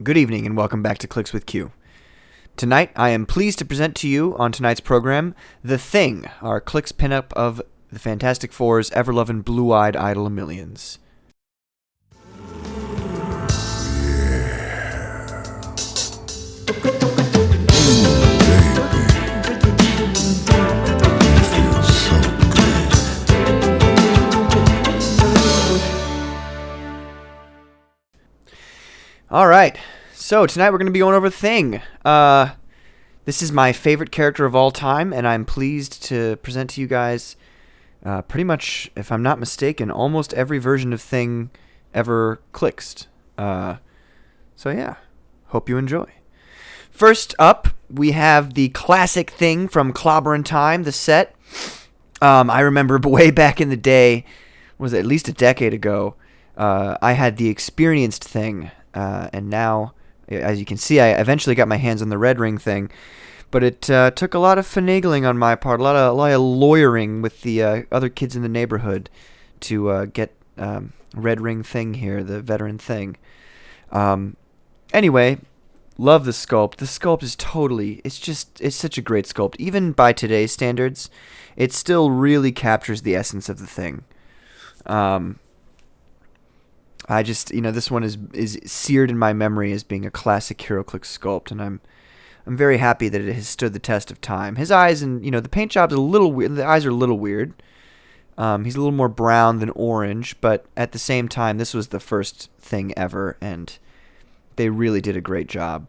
Good evening and welcome back to Clix with Q. Tonight, I am pleased to present to you on tonight's program, The Thing, our Clix pinup of the Fantastic Four's Everlovin Idol O Millions. Alright, so tonight we're going to be going over Thing. This is my favorite character of all time, and I'm pleased to present to you guys pretty much, if I'm not mistaken, almost every version of Thing ever clixed. So yeah, hope you enjoy. First up, we have the classic Thing from Clobberin' Time, the set. I remember way back in the day, was it at least a decade ago, I had the experienced Thing. And now, as you can see, I eventually got my hands on the Red Ring thing, but it took a lot of finagling on my part, a lot of lawyering with the other kids in the neighborhood to get Red Ring Thing here, the veteran Thing. Anyway, love the sculpt. The sculpt is it's such a great sculpt. Even by today's standards, it still really captures the essence of the Thing. I just, this one is seared in my memory as being a classic HeroClix sculpt, and I'm very happy that it has stood the test of time. His eyes and, the paint job's a little weird. The eyes are a little weird. He's a little more brown than orange, but at the same time, this was the first Thing ever, and they really did a great job.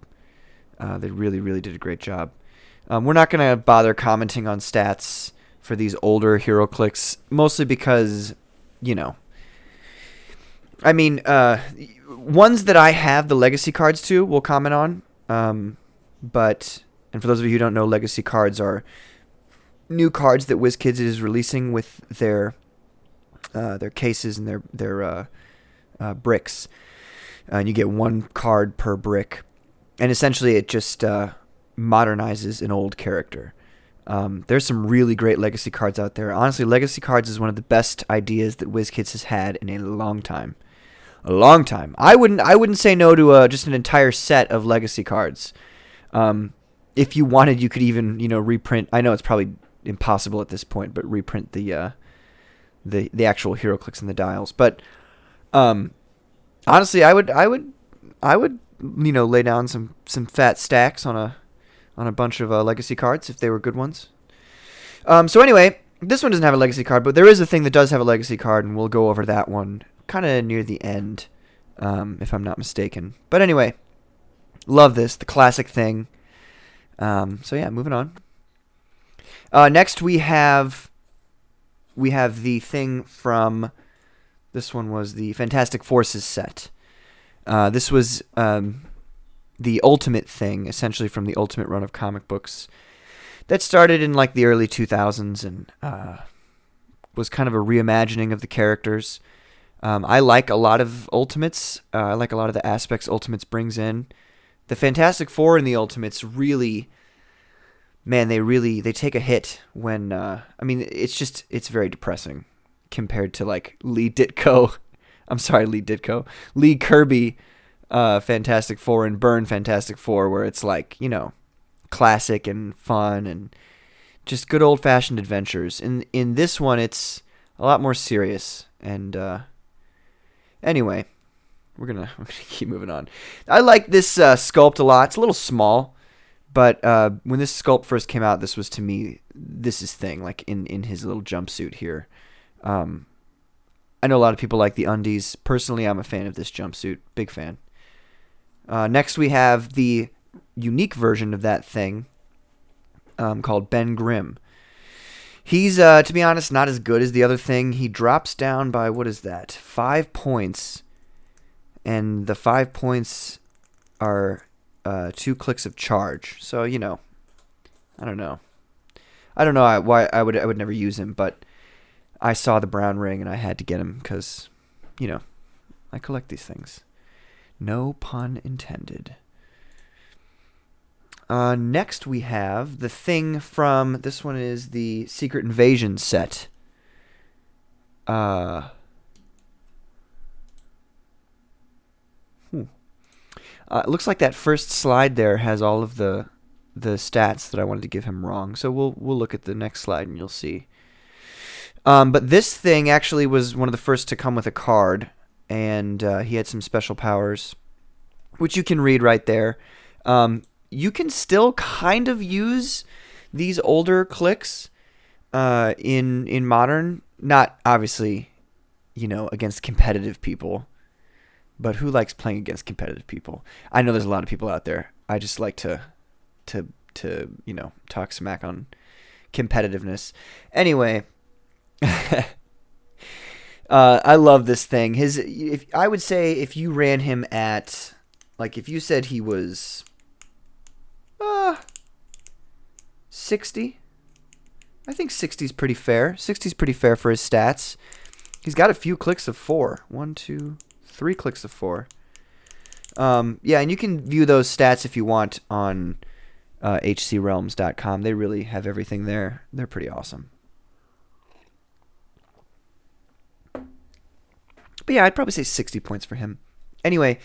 They really, really did a great job. We're not going to bother commenting on stats for these older HeroClix, mostly because, ones that I have the legacy cards to, we'll comment on. And for those of you who don't know, legacy cards are new cards that WizKids is releasing with their cases and their bricks. And you get one card per brick. And essentially it just modernizes an old character. There's some really great legacy cards out there. Honestly, legacy cards is one of the best ideas that WizKids has had in a long time. A long time. I wouldn't say no to just an entire set of legacy cards. If you wanted, you could even reprint. I know it's probably impossible at this point, but reprint the actual HeroClix and the dials. But honestly, I would lay down some fat stacks on a bunch of legacy cards if they were good ones. So anyway, this one doesn't have a legacy card, but there is a thing that does have a legacy card, and we'll go over that one kind of near the end, if I'm not mistaken. But anyway, love this, the classic Thing. So yeah, moving on. Next we have the Thing from, this one was the Fantastic Forces set. This was the Ultimate Thing, essentially from the Ultimate run of comic books that started in like the early 2000s and was kind of a reimagining of the characters. I like a lot of Ultimates. I like a lot of the aspects Ultimates brings in. The Fantastic Four and the Ultimates really, man, they take a hit when, it's very depressing compared to like Lee Kirby, Fantastic Four and Byrne Fantastic Four, where it's like, classic and fun and just good old-fashioned adventures. In this one, it's a lot more serious. And anyway, we're gonna keep moving on. I like this sculpt a lot. It's a little small, but when this sculpt first came out, this was, to me, this is Thing, like in his little jumpsuit here. I know a lot of people like the undies. Personally, I'm a fan of this jumpsuit. Big fan. Next, we have the unique version of that Thing called Ben Grimm. He's, to be honest, not as good as the other Thing. He drops down by, 5 points. And the 5 points are 2 clicks of charge. So, I don't know. I don't know why I would never use him, but I saw the brown ring and I had to get him because, I collect these things. No pun intended. Next we have the Thing from, this one is the Secret Invasion set. It looks like that first slide there has all of the stats that I wanted to give him wrong. So we'll look at the next slide and you'll see. But this thing actually was one of the first to come with a card, and he had some special powers, which you can read right there. You can still kind of use these older Clix in Modern, not obviously, against competitive people. But who likes playing against competitive people? I know there's a lot of people out there. I just like to talk smack on competitiveness. Anyway, I love this thing. I would say if you ran him at, like, if you said he was 60, I think 60 is pretty fair. 60 is pretty fair for his stats. He's got a few clicks of 4. 1, 2, 3 clicks of 4. Yeah, and you can view those stats if you want on hcrealms.com. They really have everything there. They're pretty awesome. But yeah, I'd probably say 60 points for him. Anyway,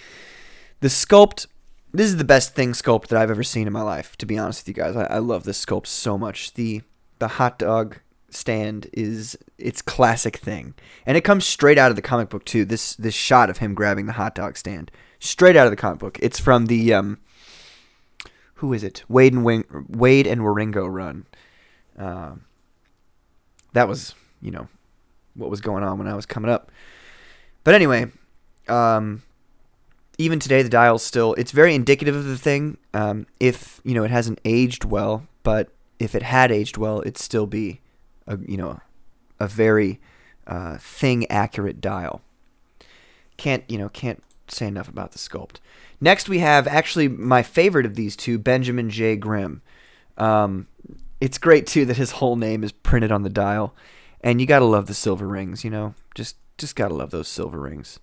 the sculpt. This is the best thing sculpt that I've ever seen in my life, to be honest with you guys. I love this sculpt so much. The hot dog stand is its classic thing. And it comes straight out of the comic book too. This shot of him grabbing the hot dog stand. Straight out of the comic book. It's from the who is it? Wade and Waringo run. That was, what was going on when I was coming up. But anyway, even today the dial's still, it's very indicative of the thing. If, it hasn't aged well, but if it had aged well, it'd still be a very thing accurate dial. Can't say enough about the sculpt. Next we have actually my favorite of these two, Benjamin J. Grimm. It's great too that his whole name is printed on the dial, and you gotta love the silver rings. Just gotta love those silver rings.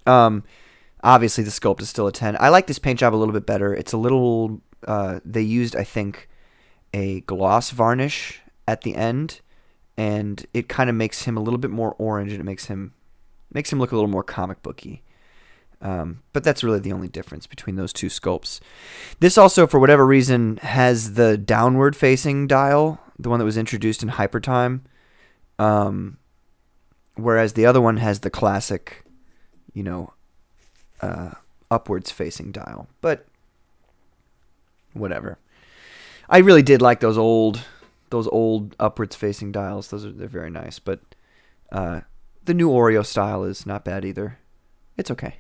Obviously the sculpt is still a 10. I like this paint job a little bit better. It's a little. They used, I think, a gloss varnish at the end, and it kind of makes him a little bit more orange, and it makes him look a little more comic booky. But that's really the only difference between those two sculpts. This also, for whatever reason, has the downward facing dial, the one that was introduced in Hypertime, whereas the other one has the classic, upwards facing dial. But whatever. I really did like those old upwards facing dials. They're very nice. But the new Oreo style is not bad either. It's okay.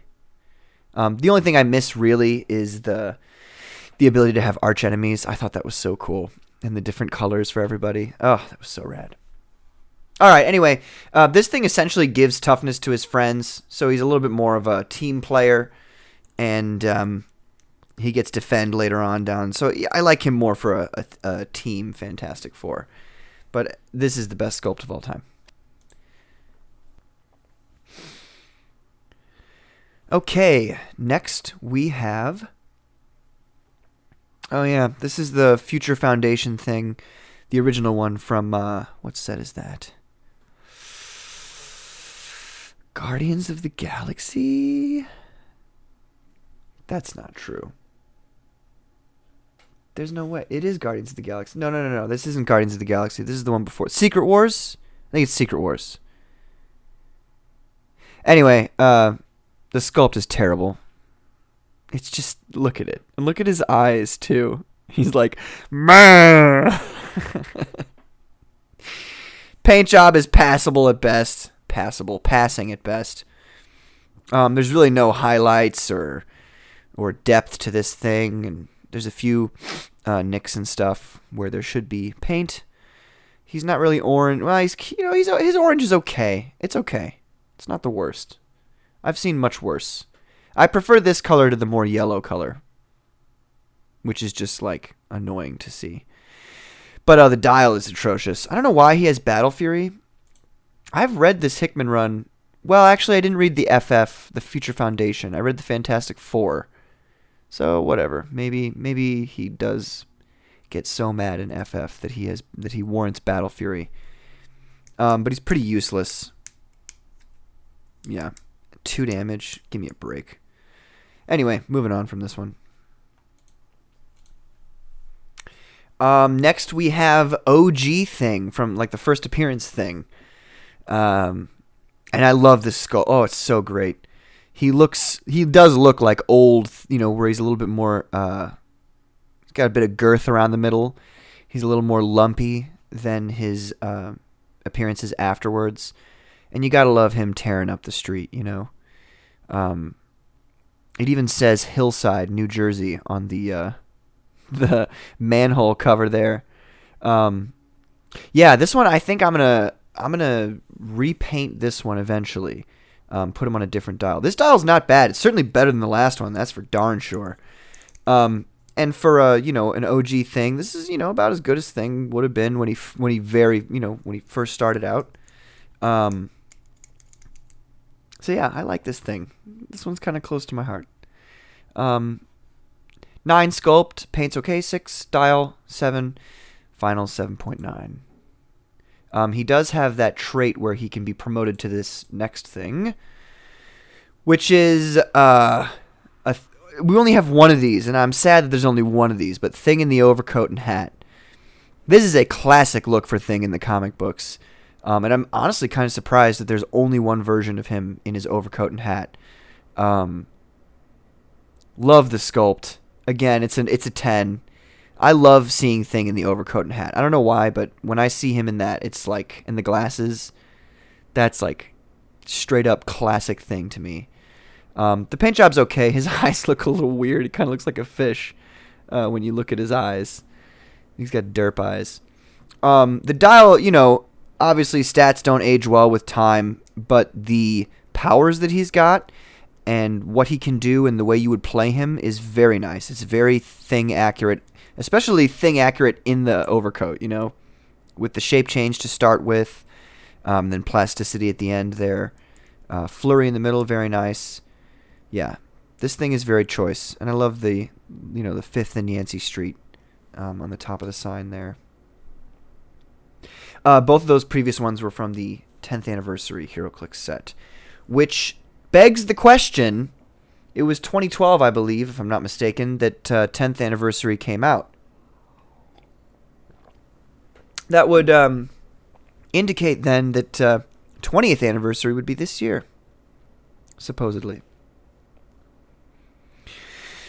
The only thing I miss really is the ability to have arch enemies. I thought that was so cool, and the different colors for everybody. Oh, that was so rad. All right. Anyway, this thing essentially gives toughness to his friends, so he's a little bit more of a team player, and he gets defend later on down. So I like him more for a team Fantastic Four, but this is the best sculpt of all time. Okay, next we have. Oh yeah, this is the Future Foundation thing, the original one from what set is that? Guardians of the Galaxy? That's not true. There's no way. It is Guardians of the Galaxy. No. This isn't Guardians of the Galaxy. This is the one before. Secret Wars? I think it's Secret Wars. Anyway, the sculpt is terrible. It's just, look at it. And look at his eyes, too. He's like, man. Paint job is passable at best. Passing at best. There's really no highlights or depth to this thing, and there's a few nicks and stuff where there should be paint. He's not really orange. Well, his orange is okay. It's okay. It's not the worst. I've seen much worse. I prefer this color to the more yellow color, which is just like annoying to see. But the dial is atrocious. I don't know why he has Battle Fury. I've read this Hickman run. Well, actually, I didn't read the FF, the Future Foundation. I read the Fantastic Four. So whatever. Maybe he does get so mad in FF that he warrants Battle Fury. But he's pretty useless. Yeah. 2 damage. Give me a break. Anyway, moving on from this one. Next we have OG Thing from like the first appearance Thing. And I love this skull. Oh, it's so great. He does look like old, where he's a little bit more, he's got a bit of girth around the middle. He's a little more lumpy than his appearances afterwards. And you gotta love him tearing up the street, It even says Hillside, New Jersey on the manhole cover there. Yeah, this one I think I'm gonna repaint this one eventually. Put him on a different dial. This dial's not bad. It's certainly better than the last one. That's for darn sure. And for an OG Thing, this is about as good as Thing would have been when he first started out. So yeah, I like this Thing. This one's kind of close to my heart. 9 sculpt, paint's okay, 6 dial, 7, final 7.9. He does have that trait where he can be promoted to this next thing, which is we only have one of these, and I'm sad that there's only one of these, but Thing in the overcoat and hat. This is a classic look for Thing in the comic books, and I'm honestly kind of surprised that there's only one version of him in his overcoat and hat. Love the sculpt. Again, it's a 10. I love seeing Thing in the overcoat and hat. I don't know why, but when I see him in that, it's like, in the glasses, that's like straight up classic Thing to me. The paint job's okay. His eyes look a little weird. He kind of looks like a fish when you look at his eyes. He's got derp eyes. The dial, obviously stats don't age well with time, but the powers that he's got and what he can do and the way you would play him is very nice. It's very Thing accurate, especially Thing accurate in the overcoat, with the shape change to start with, then plasticity at the end there. Flurry in the middle, very nice. Yeah, this Thing is very choice, and I love the 5th and Yancey Street on the top of the sign there. Both of those previous ones were from the 10th anniversary HeroClix set, which begs the question. It was 2012, I believe, if I'm not mistaken, that 10th anniversary came out. That would indicate then that 20th anniversary would be this year, supposedly.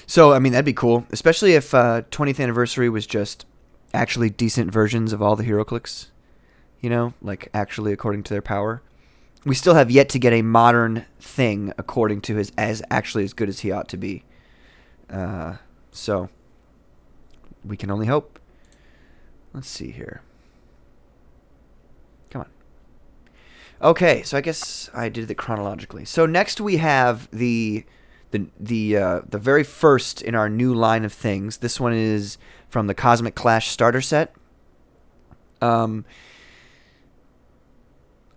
So, I mean, that'd be cool, especially if 20th anniversary was just actually decent versions of all the HeroClix, like actually according to their power. We still have yet to get a modern Thing according to as actually as good as he ought to be. So, we can only hope. Let's see here. Come on. Okay, so I guess I did it chronologically. So next we have the very first in our new line of things. This one is from the Cosmic Clash starter set.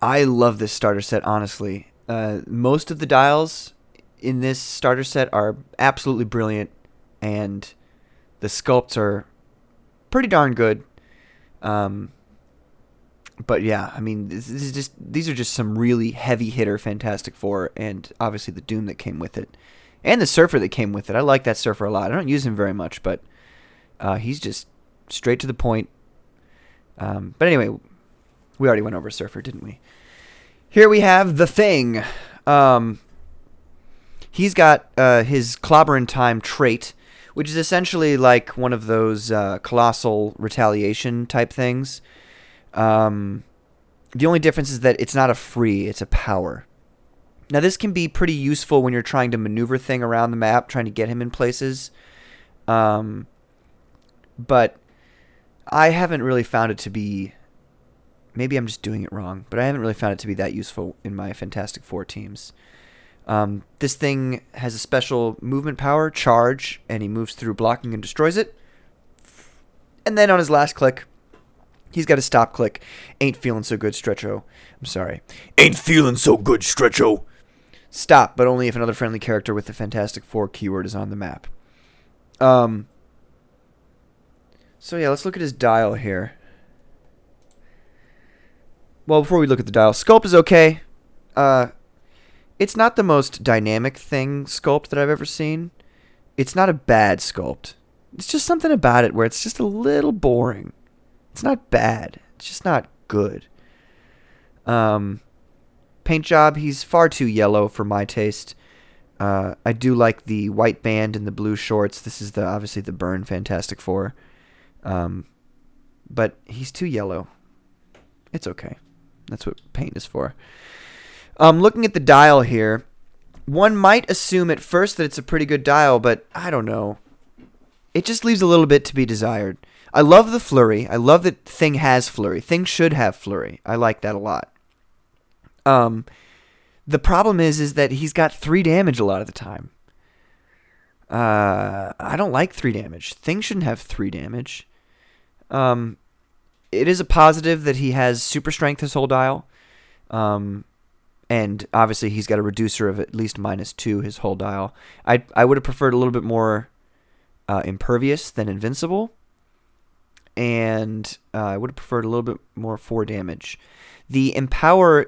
I love this starter set, honestly. Most of the dials in this starter set are absolutely brilliant, and the sculpts are pretty darn good. But yeah, I mean, these are just some really heavy hitter Fantastic Four, and obviously the Doom that came with it, and the Surfer that came with it. I like that Surfer a lot. I don't use him very much, but he's just straight to the point. But anyway, we already went over Surfer, didn't we? Here we have the Thing. He's got his Clobber in Time trait, which is essentially like one of those colossal retaliation type things. The only difference is that it's not a free, it's a power. Now, this can be pretty useful when you're trying to maneuver Thing around the map, trying to get him in places. But I haven't really found it to be... Maybe I'm just doing it wrong, but I haven't really found it to be that useful in my Fantastic Four teams. This Thing has a special movement power, Charge, and he moves through blocking and destroys it. And then on his last click, he's got a stop click. Ain't feeling so good, Stretcho. I'm sorry. Ain't feeling so good, Stretcho. Stop, but only if another friendly character with the Fantastic Four keyword is on the map. So yeah, let's look at his dial here. Well, before we look at the dial, sculpt is okay. It's not the most dynamic Thing sculpt that I've ever seen. it's not a bad sculpt. It's just something about it where it's just a little boring. It's not bad. It's just not good. Paint job, he's far too yellow for my taste. I do like the white band and the blue shorts. This is obviously the Burn Fantastic Four. But he's too yellow. It's okay. That's what paint is for. Looking at the dial here, one might assume at first that it's a pretty good dial, but I don't know. It just leaves a little bit to be desired. I love the flurry. I love that Thing has flurry. Thing should have flurry. I like that a lot. The problem is that he's got 3 damage a lot of the time. I don't like 3 damage. Thing shouldn't have 3 damage. It is a positive that he has super strength his whole dial. And obviously he's got a reducer of at least -2 his whole dial. I would have preferred a little bit more impervious than invincible. And I would have preferred a little bit more 4 damage. The empower,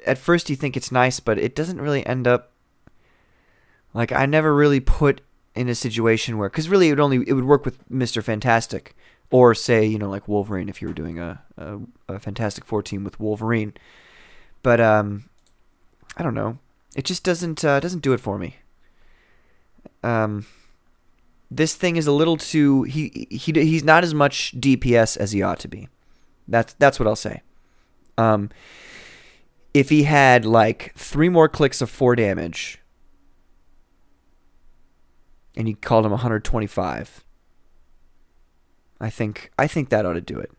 at first you think it's nice, but it doesn't really end up... Like, I never really put in a situation where... Because really it would work with Mr. Fantastic. Or say, like Wolverine if you were doing a Fantastic Four team with Wolverine. But, I don't know. It just doesn't do it for me. This thing is a little too... He's not as much DPS as he ought to be. That's what I'll say. If he had, 3 more clicks of 4 damage, and you called him 125, I think that ought to do it.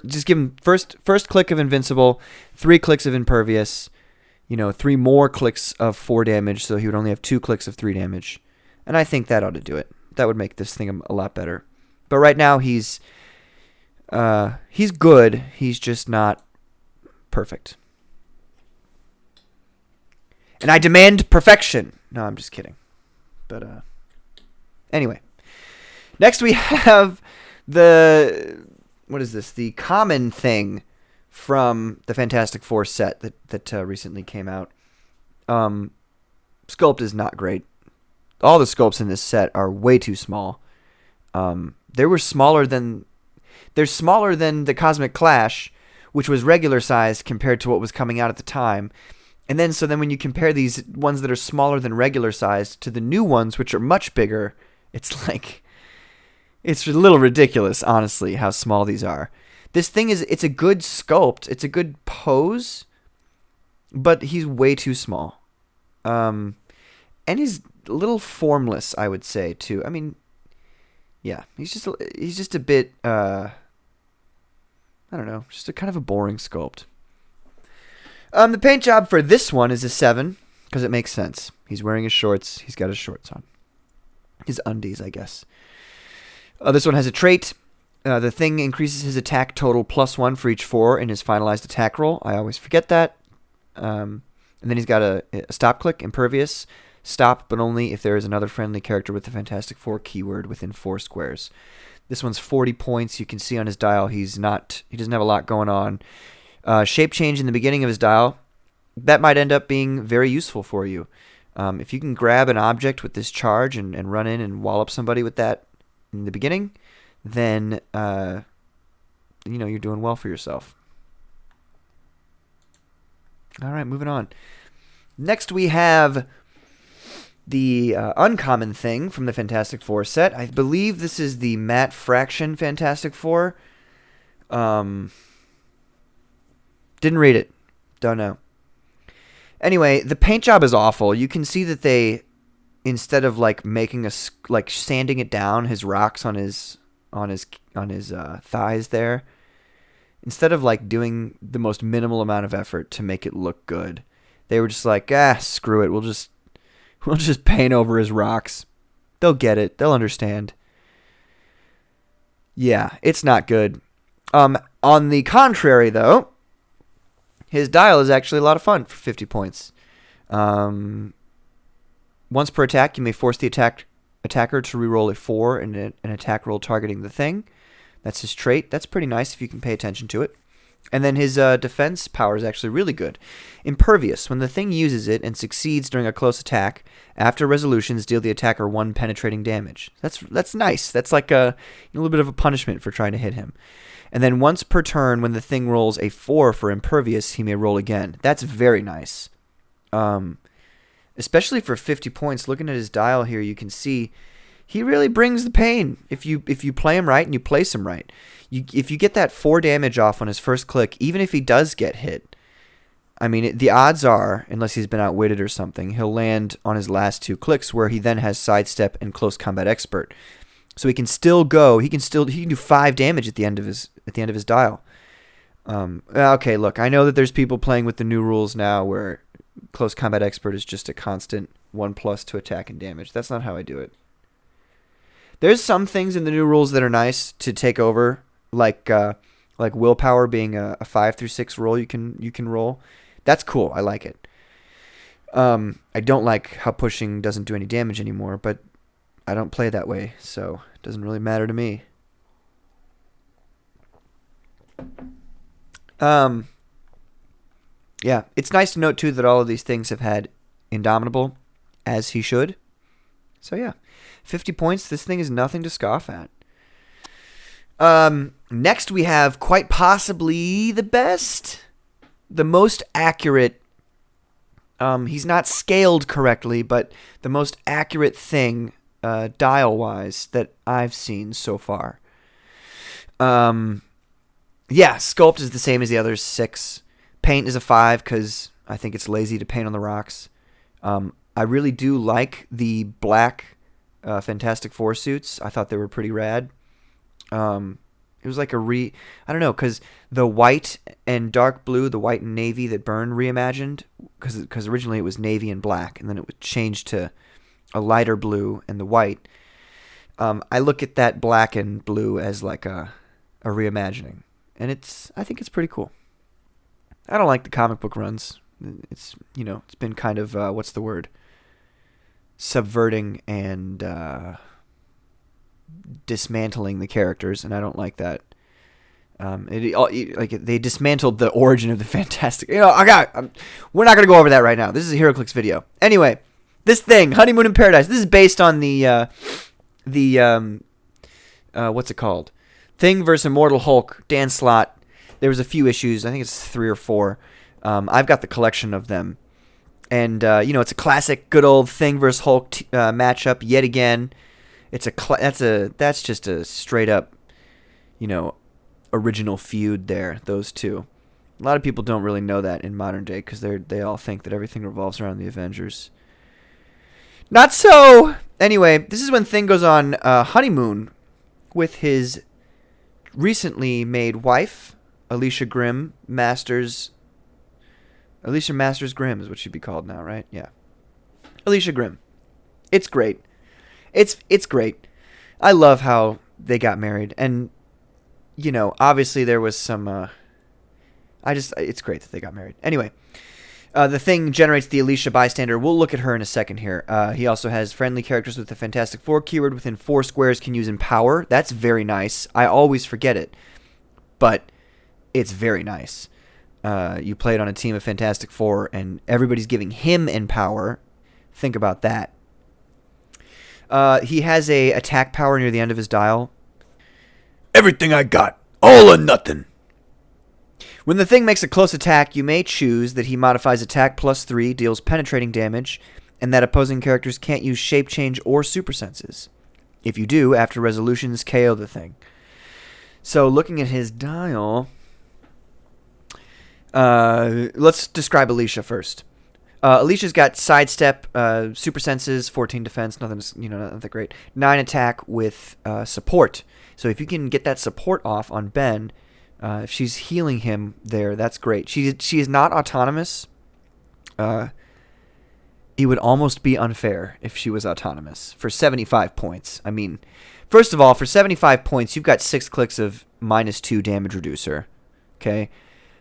Just give him first click of invincible, 3 clicks of impervious, 3 more clicks of 4 damage, so he would only have 2 clicks of 3 damage, and I think that ought to do it. That would make this thing a lot better. But right now he's good. He's just not perfect. And I demand perfection. No, I'm just kidding. But anyway, next we have what is this? The common thing from the Fantastic Four set that recently came out. Sculpt is not great. All the sculpts in this set are way too small. They're smaller than the Cosmic Clash, which was regular sized compared to what was coming out at the time. And then when you compare these ones that are smaller than regular sized to the new ones, which are much bigger, it's a little ridiculous, honestly, how small these are. This thing it's a good sculpt, it's a good pose, but he's way too small. And he's a little formless, I would say, too. I mean, yeah, he's just a bit, I don't know, just a kind of a boring sculpt. The paint job for this one is a 7, because it makes sense. He's wearing his shorts. He's got his shorts on. His undies, I guess. This one has a trait. The Thing increases his attack total +1 for each 4 in his finalized attack roll. I always forget that. And then he's got a stop click, impervious. Stop, but only if there is another friendly character with the Fantastic Four keyword within 4 squares. This one's 40 points. You can see on his dial he doesn't have a lot going on. Shape change in the beginning of his dial, that might end up being very useful for you. If you can grab an object with this charge and run in and wallop somebody with that in the beginning, then you're doing well for yourself. All right, moving on. Next we have the uncommon thing from the Fantastic Four set. I believe this is the Matte Fraction Fantastic Four. Didn't read it. Don't know. Anyway, the paint job is awful. You can see that they, instead of making sanding it down, his rocks on his thighs there, instead of doing the most minimal amount of effort to make it look good, they were just screw it. We'll just paint over his rocks. They'll get it. They'll understand. Yeah, it's not good. On the contrary, though, his dial is actually a lot of fun for 50 points. Once per attack, you may force the attacker to reroll a 4 in an attack roll targeting the Thing. That's his trait. That's pretty nice if you can pay attention to it. And then his defense power is actually really good. Impervious. When the thing uses it and succeeds during a close attack, after resolutions, deal the attacker 1 penetrating damage. That's nice. That's like a little bit of a punishment for trying to hit him. And then once per turn, when the thing rolls a 4 for impervious, he may roll again. That's very nice. Especially for 50 points. Looking at his dial here, you can see he really brings the pain if you play him right and you place him right. If you get that 4 damage off on his first click, even if he does get hit, I mean, the odds are, unless he's been outwitted or something, he'll land on his last 2 clicks where he then has sidestep and close combat expert. So he can still go. He can do 5 damage at the end of his dial. Okay, look, I know that there's people playing with the new rules now where close combat expert is just a constant 1+ to attack and damage. That's not how I do it. There's some things in the new rules that are nice to take over, like willpower being a 5 through 6 roll you can roll. That's cool. I like it. I don't like how pushing doesn't do any damage anymore, but I don't play that way, so it doesn't really matter to me. Yeah, it's nice to note too that all of these things have had Indomitable, as he should. So yeah, 50 points. This thing is nothing to scoff at. Next we have quite possibly the most accurate. He's not scaled correctly, but the most accurate thing dial-wise that I've seen so far. Yeah, sculpt is the same as the other 6. Paint is a 5 because I think it's lazy to paint on the rocks. I really do like the black Fantastic Four suits. I thought they were pretty rad. It was like I don't know, because the white and dark blue, the white and navy that Byrne reimagined, because originally it was navy and black, and then it was changed to a lighter blue and the white. I look at that black and blue as like a reimagining, and I think it's pretty cool. I don't like the comic book runs. It's been kind of what's the word? Subverting and dismantling the characters, and I don't like that. They dismantled the origin of the Fantastic. We're not gonna go over that right now. This is a HeroClix video. Anyway, this thing, Honeymoon in Paradise. This is based on the what's it called? Thing versus Immortal Hulk. Dan Slott. There was a few issues. I think it's 3 or 4. I've got the collection of them. And, it's a classic good old Thing versus Hulk matchup yet again. That's just a straight up, original feud there, those two. A lot of people don't really know that in modern day because they all think that everything revolves around the Avengers. Not so! Anyway, this is when Thing goes on honeymoon with his recently made wife, ALICIA Masters Grimm is what she'd be called now, right? Yeah. ALICIA Grimm. It's great. It's great. I love how they got married. And, obviously there was some... it's great that they got married. Anyway, the Thing generates the ALICIA bystander. We'll look at her in a second here. He also has friendly characters with the Fantastic Four keyword within 4 squares can use Empower. That's very nice. I always forget it. But it's very nice. You play it on a team of Fantastic Four, and everybody's giving him Empower. Think about that. He has a attack power near the end of his dial. Everything I got, all or nothing. When the Thing makes a close attack, you may choose that he modifies attack +3, deals penetrating damage, and that opposing characters can't use shape change or super senses. If you do, after resolutions, KO the Thing. So looking at his dial, let's describe ALICIA first. ALICIA's got sidestep, super senses, 14 defense, nothing that great. 9 attack with support. So if you can get that support off on Ben, if she's healing him there, that's great. She is not autonomous. It would almost be unfair if she was autonomous for 75 points. I mean, first of all, for 75 points, you've got 6 clicks of -2 damage reducer. Okay?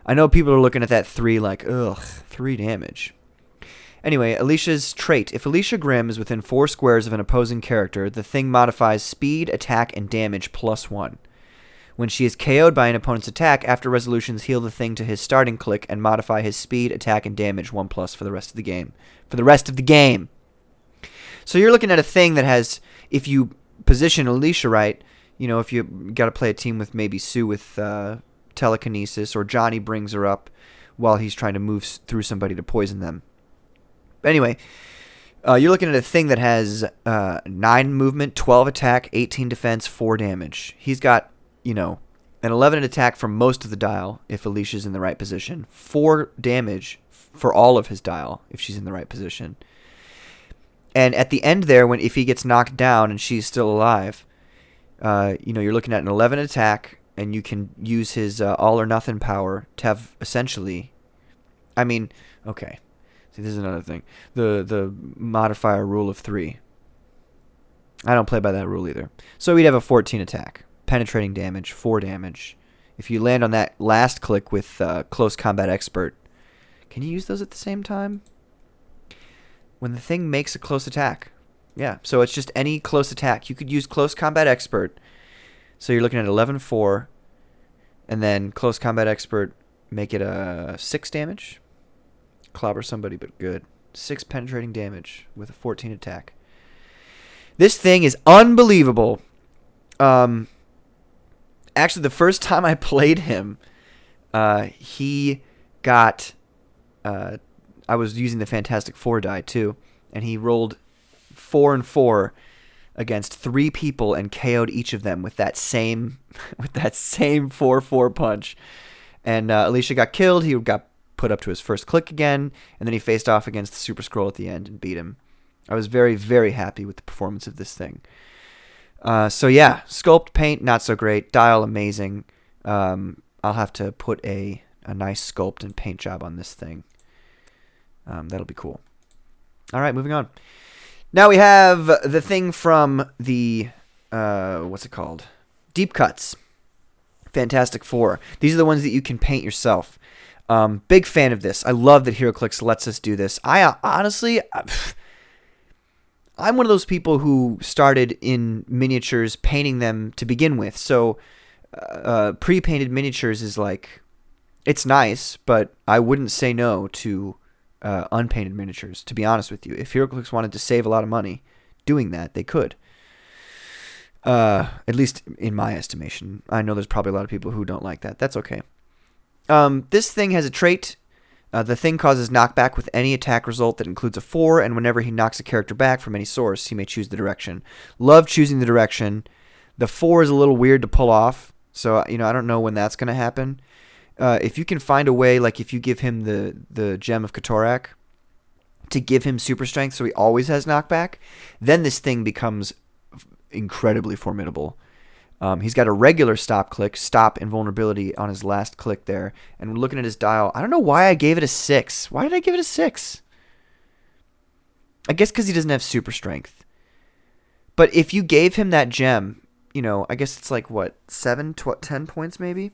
I know people are looking at that 3 like, ugh, 3 damage. Anyway, ALICIA's trait. If ALICIA Grimm is within 4 squares of an opposing character, the Thing modifies speed, attack, and damage +1. When she is KO'd by an opponent's attack, after resolutions, heal the thing to his starting click and modify his speed, attack, and damage 1+ for the rest of the game. For the rest of the game. So you're looking at a thing that has, if you position ALICIA right, you know, if you got to play a team with maybe Sue with telekinesis, or Johnny brings her up while he's trying to move through somebody to poison them. But anyway, you're looking at a thing that has 9 movement, 12 attack, 18 defense, 4 damage. He's got, you know, an 11 attack for most of the dial if ALICIA's in the right position. 4 damage for all of his dial if she's in the right position. And at the end there, if he gets knocked down and she's still alive, you know, you're looking at an 11 attack, and you can use his all or nothing power to have essentially, I mean, okay. See, this is another thing. The modifier rule of 3. I don't play by that rule either. So we'd have a 14 attack, penetrating damage, 4 damage. If you land on that last click with Close Combat Expert, can you use those at the same time? When the thing makes a close attack. Yeah, so it's just any close attack. You could use Close Combat Expert. So you're looking at 11-4, and then Close Combat Expert, make it a 6 damage. Clobber somebody, but good. 6 penetrating damage with a 14 attack. This thing is unbelievable. Actually, the first time I played him, he got... I was using the Fantastic Four die, too, and he rolled 4 and 4 against 3 people and KO'd each of them with that same 4/4 punch. And ALICIA got killed. He got put up to his first click again, and then he faced off against the Super Scroll at the end and beat him. I was very, very happy with the performance of this thing. So yeah, sculpt, paint, not so great. Dial, amazing. I'll have to put a nice sculpt and paint job on this thing. That'll be cool. All right, moving on. Now we have the thing from the, what's it called? Deep Cuts. Fantastic Four. These are the ones that you can paint yourself. Big fan of this. I love that HeroClix lets us do this. I honestly, I'm one of those people who started in miniatures painting them to begin with. So pre-painted miniatures is like, it's nice, but I wouldn't say no to unpainted miniatures, to be honest with you. If HeroClix wanted to save a lot of money doing that, they could. At least in my estimation. I know there's probably a lot of people who don't like that. That's okay. This thing has a trait. The thing causes knockback with any attack result that includes a 4, and whenever he knocks a character back from any source, he may choose the direction. Love choosing the direction. The 4 is a little weird to pull off, so I don't know when that's going to happen. If you can find a way, like if you give him the Gem of Katorak to give him super strength so he always has knockback, then this thing becomes incredibly formidable. He's got a regular stop invulnerability on his last click there. And we're looking at his dial. I don't know why I gave it a 6. Why did I give it a 6? I guess because he doesn't have super strength. But if you gave him that gem, I guess it's like, what, 10 points maybe?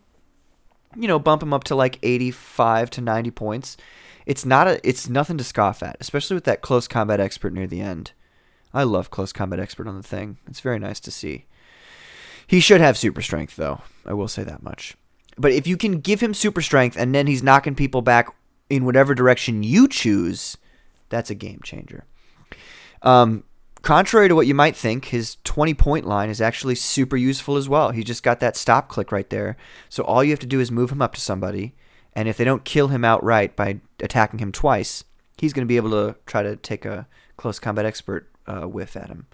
Bump him up to like 85 to 90 points. It's nothing to scoff at, especially with that Close Combat Expert near the end. I love Close Combat Expert on the thing. It's very nice to see. He should have super strength, though. I will say that much. But if you can give him super strength and then he's knocking people back in whatever direction you choose, that's a game changer. Contrary to what you might think, his 20-point line is actually super useful as well. He's just got that stop click right there. So all you have to do is move him up to somebody, and if they don't kill him outright by attacking him twice, he's going to be able to try to take a Close Combat Expert whiff at him.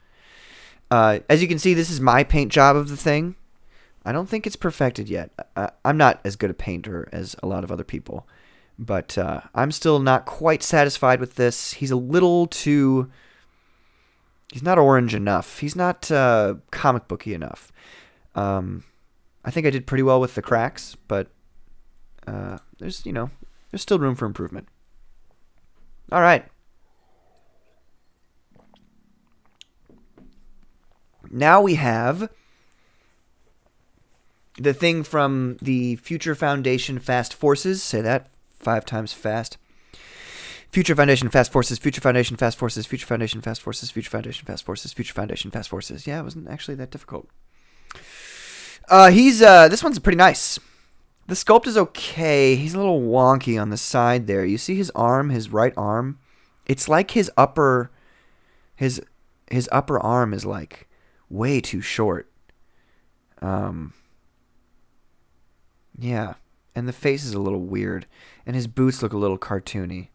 As you can see, this is my paint job of the thing. I don't think it's perfected yet. I'm not as good a painter as a lot of other people, but I'm still not quite satisfied with this. He's a little too... He's not orange enough. He's not comic booky enough. I think I did pretty well with the cracks, but there's still room for improvement. All right. Now we have the thing from the Future Foundation Fast Forces. Say that 5 times fast. Future Foundation Fast Forces, Future Foundation Fast Forces, Future Foundation Fast Forces, Future Foundation Fast Forces, Future Foundation Fast Forces. Yeah, it wasn't actually that difficult. This one's pretty nice. The sculpt is okay. He's a little wonky on the side there. You see his arm, his right arm? It's like his upper arm is like way too short. Yeah. And the face is a little weird. And his boots look a little cartoony.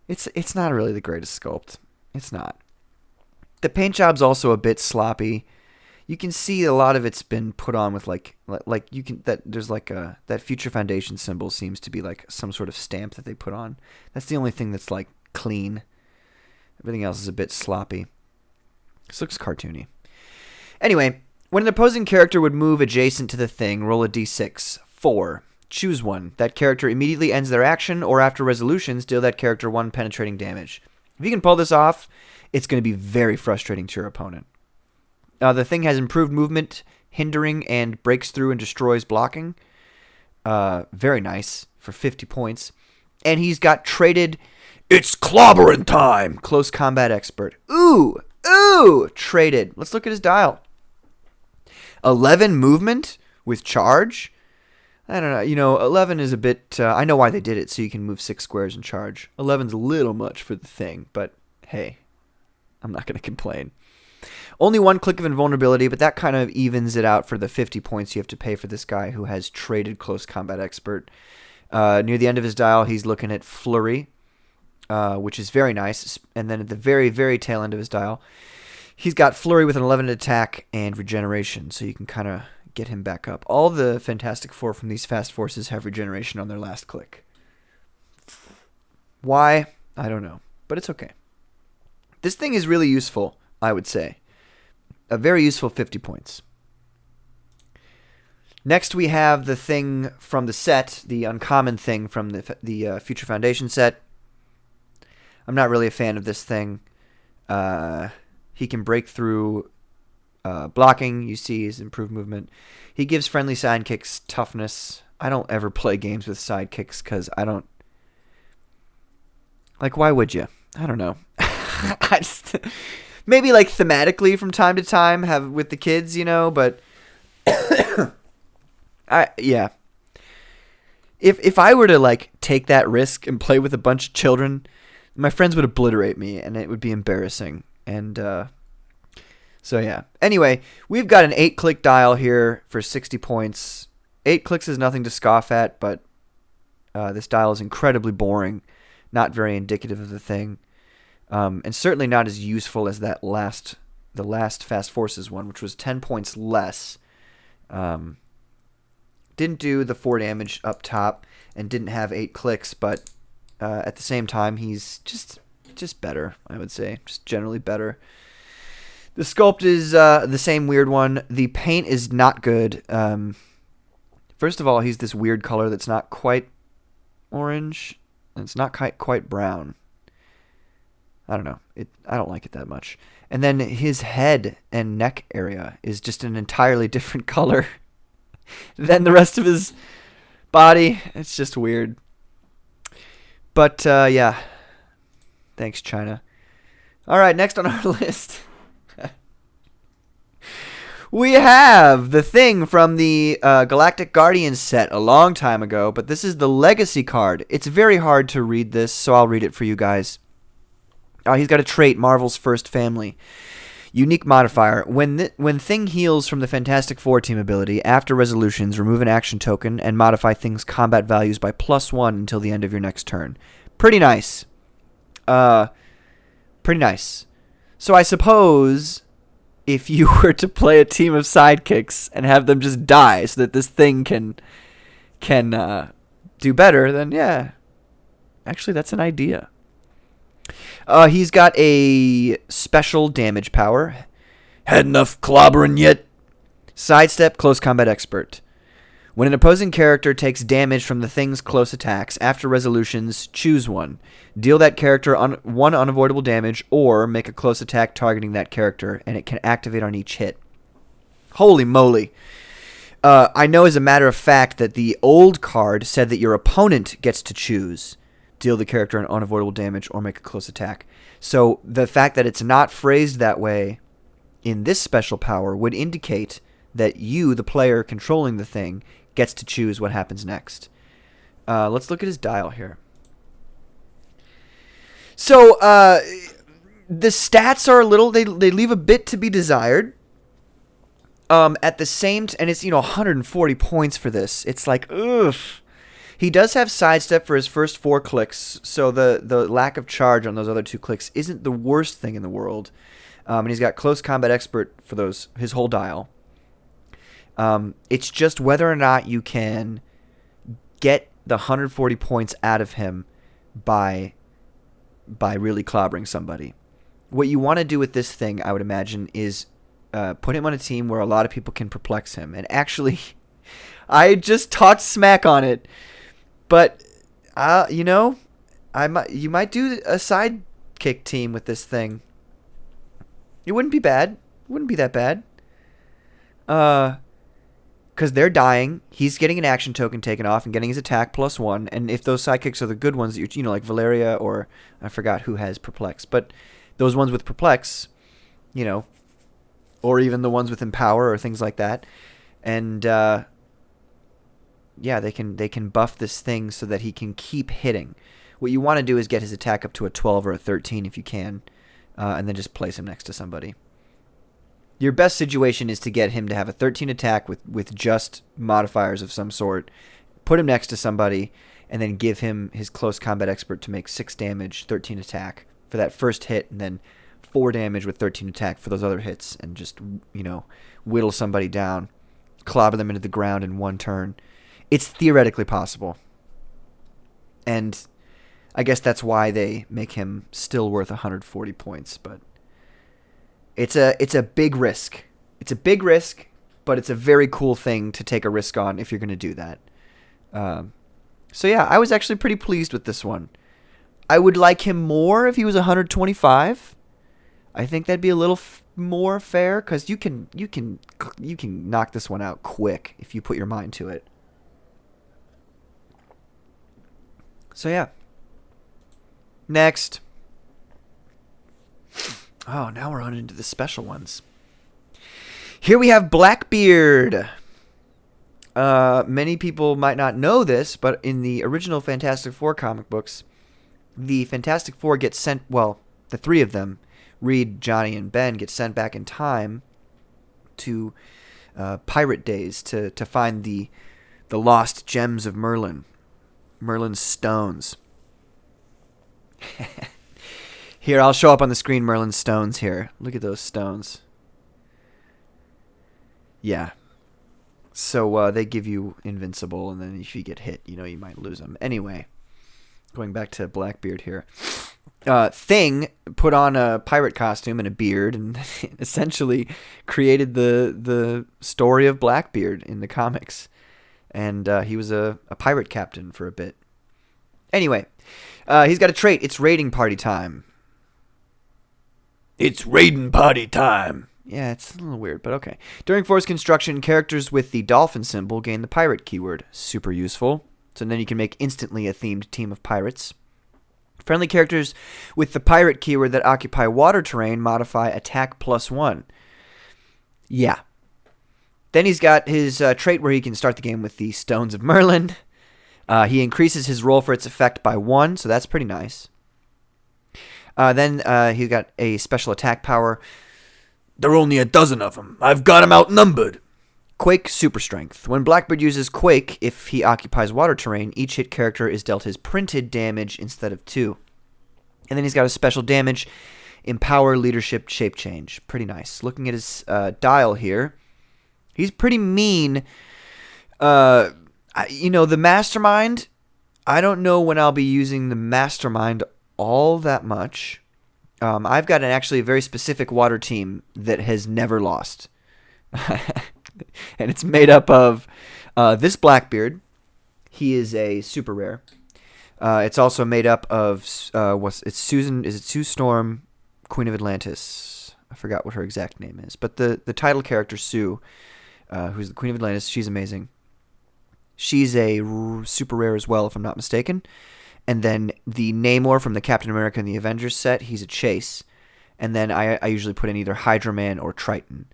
It's not really the greatest sculpt. It's not. The paint job's also a bit sloppy. You can see a lot of it's been put on with there's that Future Foundation symbol seems to be like some sort of stamp that they put on. That's the only thing that's like clean. Everything else is a bit sloppy. This looks cartoony. Anyway, when an opposing character would move adjacent to the thing, roll a d6. 4. Choose one. That character immediately ends their action, or after resolutions, deal that character 1 penetrating damage. If you can pull this off, it's going to be very frustrating to your opponent. The thing has improved movement, hindering, and breaks through and destroys blocking. Very nice for 50 points. And he's got traded, it's clobbering time, close combat expert. Ooh, traded. Let's look at his dial. 11 movement with charge. I don't know. 11 is a bit, I know why they did it, so you can move 6 squares and charge. 11's a little much for the thing, but hey, I'm not going to complain. Only 1 click of invulnerability, but that kind of evens it out for the 50 points you have to pay for this guy who has traded close combat expert. Near the end of his dial, he's looking at flurry, which is very nice. And then at the very, very tail end of his dial, he's got flurry with an 11 attack and regeneration, so you can kind of get him back up. All the Fantastic Four from these fast forces have regeneration on their last click. Why? I don't know, but it's okay. This thing is really useful, I would say. A very useful 50 points. Next, we have the thing from the set, the uncommon thing from the Future Foundation set. I'm not really a fan of this thing. He can break through blocking. You see his improved movement. He gives friendly sidekicks toughness. I don't ever play games with sidekicks because I don't... Like, why would you? I don't know. Maybe like thematically from time to time have with the kids, but yeah. If I were to like take that risk and play with a bunch of children, my friends would obliterate me and it would be embarrassing. And so yeah. Anyway, we've got an 8-click dial here for 60 points. 8 clicks is nothing to scoff at, but this dial is incredibly boring, not very indicative of the thing. And certainly not as useful as the last Fast Forces one, which was 10 points less. Didn't do the 4 damage up top and didn't have 8 clicks, but at the same time, he's just better, I would say. Just generally better. The sculpt is the same weird one. The paint is not good. First of all, he's this weird color that's not quite orange, and it's not quite brown. I don't know. I don't like it that much. And then his head and neck area is just an entirely different color than the rest of his body. It's just weird. But, yeah. Thanks, China. All right, next on our list. We have the thing from the Galactic Guardians set a long time ago, but this is the Legacy card. It's very hard to read this, so I'll read it for you guys. He's got a trait, Marvel's First Family. Unique modifier. When Thing heals from the Fantastic Four team ability, after resolutions, remove an action token and modify Thing's combat values by +1 until the end of your next turn. Pretty nice. Pretty nice. So I suppose if you were to play a team of sidekicks and have them just die so that this thing can do better, then yeah. Actually, that's an idea. He's got a special damage power. Had enough clobbering yet? Sidestep, close combat expert. When an opposing character takes damage from the thing's close attacks, after resolutions, choose one. Deal that character one unavoidable damage, or make a close attack targeting that character, and it can activate on each hit. Holy moly. I know as a matter of fact that the old card said that your opponent gets to choose. Deal the character an unavoidable damage or make a close attack. So the fact that it's not phrased that way in this special power would indicate that you, the player controlling the thing, gets to choose what happens next. Let's look at his dial here. So the stats are a little, they leave a bit to be desired. At the same and it's 140 points for this. It's like, ugh. He does have sidestep for his first 4 clicks, so the lack of charge on those other 2 clicks isn't the worst thing in the world. And he's got close combat expert for his whole dial. It's just whether or not you can get the 140 points out of him by really clobbering somebody. What you want to do with this thing, I would imagine, is put him on a team where a lot of people can perplex him. And actually, I just talked smack on it. But, you might do a sidekick team with this thing. It wouldn't be bad. It wouldn't be that bad. Because they're dying. He's getting an action token taken off and getting his attack +1. And if those sidekicks are the good ones, like Valeria or I forgot who has Perplex. But those ones with Perplex, or even the ones with Empower or things like that. And, yeah, they can buff this thing so that he can keep hitting. What you want to do is get his attack up to a 12 or a 13 if you can, and then just place him next to somebody. Your best situation is to get him to have a 13 attack with just modifiers of some sort, put him next to somebody, and then give him his close combat expert to make 6 damage, 13 attack for that first hit, and then 4 damage with 13 attack for those other hits, and just, whittle somebody down, clobber them into the ground in 1 turn. It's theoretically possible. And I guess that's why they make him still worth 140 points. But it's a big risk. It's a big risk, but it's a very cool thing to take a risk on if you're going to do that. So yeah, I was actually pretty pleased with this one. I would like him more if he was 125. I think that'd be a little more fair because you can knock this one out quick if you put your mind to it. So yeah. Next. Oh, now we're on into the special ones. Here we have BLACKBEARD. Many people might not know this, but in the original Fantastic Four comic books, the Fantastic Four get sent, well, the 3 of them, Reed, Johnny, and Ben, get sent back in time to pirate days to find the lost gems of Merlin. Merlin's stones. Here, I'll show up on the screen Merlin's stones here. Look at those stones. Yeah. So they give you invincible, and then if you get hit, you might lose them. Anyway, going back to BLACKBEARD here. Thing put on a pirate costume and a beard and essentially created the story of BLACKBEARD in the comics. And he was a pirate captain for a bit. Anyway, he's got a trait. It's raiding party time. It's raiding party time. Yeah, it's a little weird, but okay. During force construction, characters with the dolphin symbol gain the pirate keyword. Super useful. So then you can make instantly a themed team of pirates. Friendly characters with the pirate keyword that occupy water terrain modify attack +1. Yeah. Then he's got his trait where he can start the game with the Stones of Merlin. He increases his roll for its effect by 1, so that's pretty nice. Then he's got a special attack power. There are only a dozen of them. I've got them outnumbered. Quake Super Strength. When BLACKBEARD uses Quake, if he occupies water terrain, each hit character is dealt his printed damage instead of 2. And then he's got a special damage, Empower, Leadership, Shape Change. Pretty nice. Looking at his dial here, he's pretty mean. The Mastermind, I don't know when I'll be using the Mastermind all that much. I've got actually a very specific water team that has never lost. And it's made up of this BLACKBEARD. He is a super rare. It's also made up of Susan? Is it Sue Storm, Queen of Atlantis? I forgot what her exact name is, but the title character Sue, who's the Queen of Atlantis, she's amazing. She's a super rare as well, if I'm not mistaken. And then the Namor from the Captain America and the Avengers set, he's a chase. And then I usually put in either Hydra Man or Triton.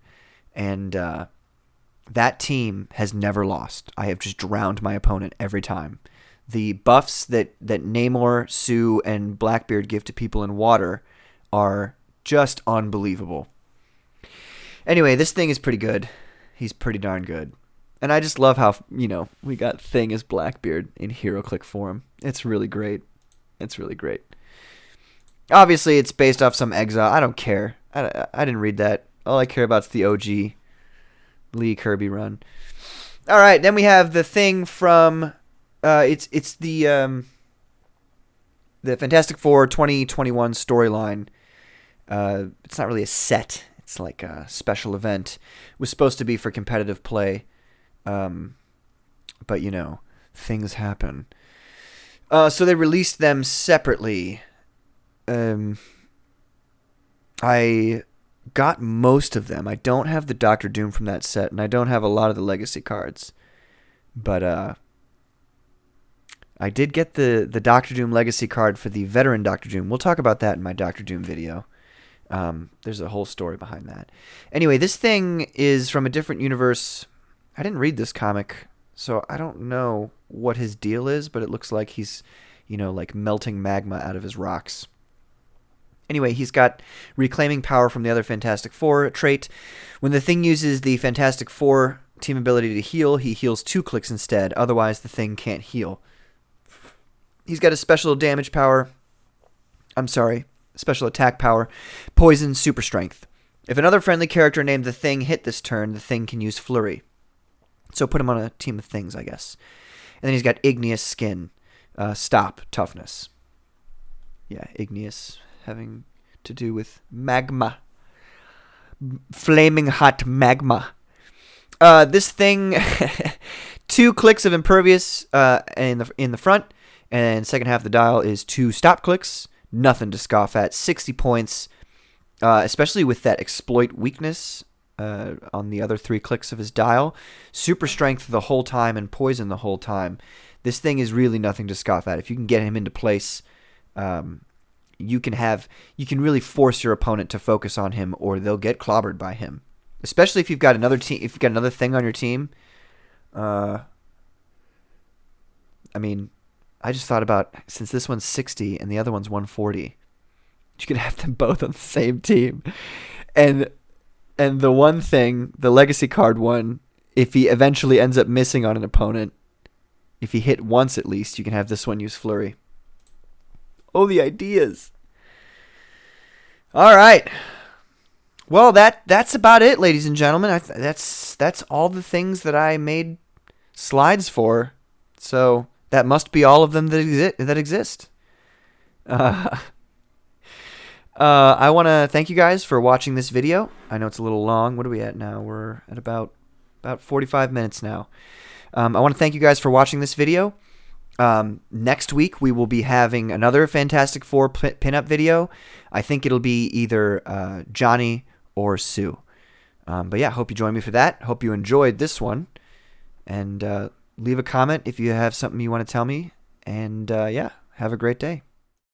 And that team has never lost. I have just drowned my opponent every time. The buffs that Namor, Sue, and Blackbeard give to people in water are just unbelievable. Anyway, this thing is pretty good. He's pretty darn good. And I just love how, we got Thing as Blackbeard in HeroClix form. It's really great. It's really great. Obviously, it's based off some exile. I don't care. I didn't read that. All I care about is the OG Lee Kirby run. All right, then we have the Thing from it's the Fantastic Four 2021 storyline. It's not really a set. It's like a special event. It was supposed to be for competitive play, but things happen. So they released them separately. I got most of them. I don't have the Doctor Doom from that set, and I don't have a lot of the Legacy cards. But I did get the Doctor Doom Legacy card for the Veteran Doctor Doom. We'll talk about that in my Doctor Doom video. There's a whole story behind that. Anyway, this thing is from a different universe. I didn't read this comic, so I don't know what his deal is, but it looks like he's, like melting magma out of his rocks. Anyway, he's got reclaiming power from the other Fantastic Four trait. When the Thing uses the Fantastic Four team ability to heal, he heals 2 clicks instead. Otherwise, the Thing can't heal. He's got a special damage power. Special attack power. Poison, super strength. If another friendly character named the Thing hit this turn, the Thing can use Flurry. So put him on a team of things, I guess. And then he's got igneous skin. Stop, toughness. Yeah, igneous, having to do with magma. Flaming hot magma. This thing, 2 clicks of impervious in the front, and second half of the dial is 2 stop clicks. Nothing to scoff at. 60 points, especially with that exploit weakness on the other 3 clicks of his dial. Super strength the whole time and poison the whole time. This thing is really nothing to scoff at. If you can get him into place, you can really force your opponent to focus on him, or they'll get clobbered by him. Especially if you've got another team, if you've got another Thing on your team. I just thought about, since this one's 60 and the other one's 140, you could have them both on the same team. And the one Thing, the Legacy card one, if he eventually ends up missing on an opponent, if he hit once at least, you can have this one use Flurry. Oh, the ideas. All right. Well, that's about it, ladies and gentlemen. That's all the things that I made slides for. So that must be all of them that exist. I want to thank you guys for watching this video. I know it's a little long. What are we at now? We're at about 45 minutes now. I want to thank you guys for watching this video. Next week, we will be having another Fantastic Four pinup video. I think it'll be either Johnny or Sue. But yeah, hope you join me for that. Hope you enjoyed this one. And leave a comment if you have something you want to tell me. And yeah, have a great day.